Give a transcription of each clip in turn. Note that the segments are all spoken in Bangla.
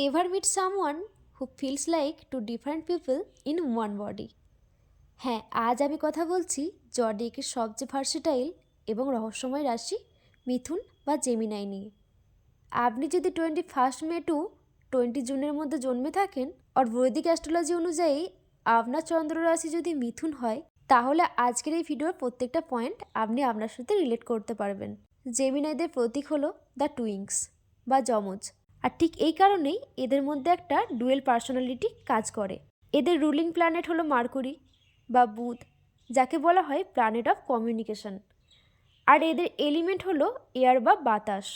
ever meet someone who feels like two different people in one body? হ্যাঁ, আজ আমি কথা বলছি জডিয়াকের সবচেয়ে ভার্সেটাইল এবং রহস্যময় রাশি মিথুন বা জেমিনাই নিয়ে। আপনি যদি 21 মে টু 20 জুনের মধ্যে জন্মে থাকেন আর বৈদিক অ্যাস্ট্রোলজি অনুযায়ী আপনার চন্দ্র রাশি যদি মিথুন হয়, তাহলে আজকের এই ভিডিওর প্রত্যেকটা পয়েন্ট আপনি আপনার সাথে রিলেট করতে পারবেন। জেমিনাইদের প্রতীক হলো দ্য টুইংস বা যমজ, আর ঠিক এই কারণেই এদের মধ্যে একটা ডুয়েল পার্সোনালিটি কাজ করে। এদের রুলিং প্ল্যানেট হলো মার্কুরি বা বুধ, যাকে বলা হয় প্ল্যানেট অফ কমিউনিকেশন। আর এদের এলিমেন্ট হলো এয়ার বা বাতাস।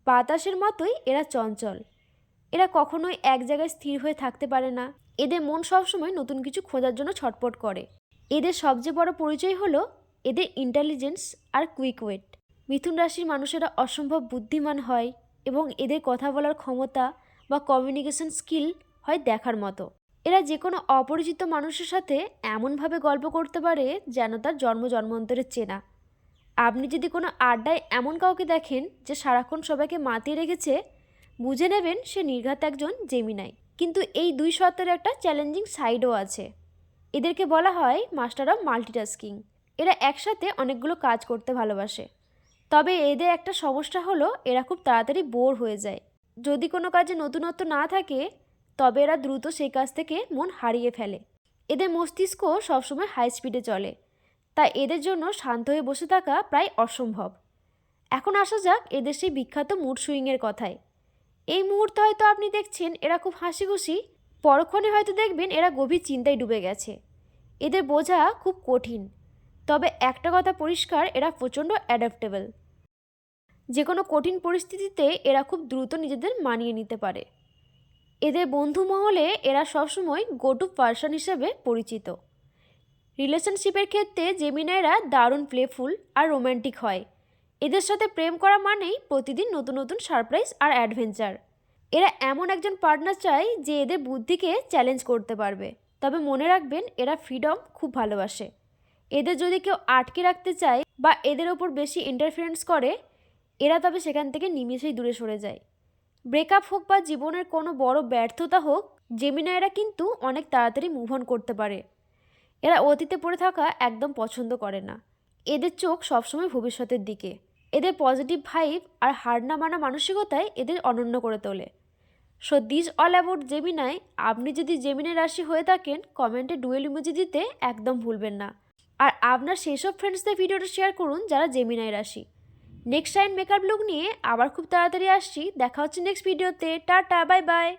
বাতাসের মতোই এরা চঞ্চল, এরা কখনোই এক জায়গায় স্থির হয়ে থাকতে পারে না। এদের মন সবসময় নতুন কিছু খোঁজার জন্য ছটপট করে। এদের সবচেয়ে বড় পরিচয় হলো এদের ইন্টেলিজেন্স আর কুইক ওয়েট। মিথুন রাশির মানুষেরা অসম্ভব বুদ্ধিমান হয় এবং এদের কথা বলার ক্ষমতা বা কমিউনিকেশন স্কিল হয় দেখার মতো। এরা যে কোনো অপরিচিত মানুষের সাথে এমনভাবে গল্প করতে পারে যেন তার জন্মান্তরের চেনা। আপনি যদি কোনো আড্ডায় এমন কাউকে দেখেন যে সারাক্ষণ সবাইকে মাতিয়ে রেখেছে, বুঝে নেবেন সে নির্ঘাত একজন জেমিনাই। কিন্তু এই দুই সত্তার একটা চ্যালেঞ্জিং সাইডও আছে। এদেরকে বলা হয় মাস্টার অফ মাল্টিটাস্কিং। এরা একসাথে অনেকগুলো কাজ করতে ভালোবাসে, তবে এদের একটা সমস্যা হলো এরা খুব তাড়াতাড়ি বোর হয়ে যায়। যদি কোনো কাজে নতুনত্ব না থাকে তবে এরা দ্রুত সেই কাজ থেকে মন হারিয়ে ফেলে। এদের মস্তিষ্ক সবসময় হাই স্পিডে চলে, তাই এদের জন্য শান্ত হয়ে বসে থাকা প্রায় অসম্ভব। এখন আসা যাক এদের সেই বিখ্যাত মুড সুইংয়ের কথায়। এই মুহূর্তে হয়তো আপনি দেখছেন এরা খুব হাসি খুশি, পরক্ষণে হয়তো দেখবেন এরা গভীর চিন্তায় ডুবে গেছে। এদের বোঝা খুব কঠিন, তবে একটা কথা পরিষ্কার, এরা প্রচণ্ড অ্যাডাপ্টেবল। যে কোনো কঠিন পরিস্থিতিতে এরা খুব দ্রুত নিজেদের মানিয়ে নিতে পারে। এদের বন্ধু মহলে এরা সবসময় গো টু পারসন হিসেবে পরিচিত। রিলেশনশিপের ক্ষেত্রে জেমিনাইরা দারুণ প্লেফুল আর রোম্যান্টিক হয়। এদের সাথে প্রেম করা মানেই প্রতিদিন নতুন নতুন সারপ্রাইজ আর অ্যাডভেঞ্চার। এরা এমন একজন পার্টনার চায় যে এদের বুদ্ধিকে চ্যালেঞ্জ করতে পারবে। তবে মনে রাখবেন এরা ফ্রিডম খুব ভালোবাসে। এদের যদি কেউ আটকে রাখতে চায় বা এদের ওপর বেশি ইন্টারফারেন্স করে, এরা তবে সেখান থেকে নিমেষেই দূরে সরে যায়। ব্রেকআপ হোক বা জীবনের কোনো বড় ব্যর্থতা হোক, জেমিনাইরা কিন্তু অনেক তাড়াতাড়ি মুভ অন করতে পারে। এরা অতীতে পড়ে থাকা একদম পছন্দ করে না। এদের চোখ সবসময় ভবিষ্যতের দিকে। এদের পজিটিভ ভাইব আর হার না মানা মানসিকতায় এদের অনন্য করে তোলে। So this all about Gemini. আপনি যদি জেমিনাই রাশি হয়ে থাকেন, কমেন্টে ডুয়েল ইমোজি দিতে একদম ভুলবেন না। আর আপনার সেই সব ফ্রেন্ডসদের ভিডিওটা শেয়ার করুন যারা জেমিনাই রাশি। নেক্সট টাইম মেকআপ লুক নিয়ে আবার খুব তাড়াতাড়ি আসছি। দেখা হচ্ছে নেক্সট ভিডিওতে। Tata, bye bye.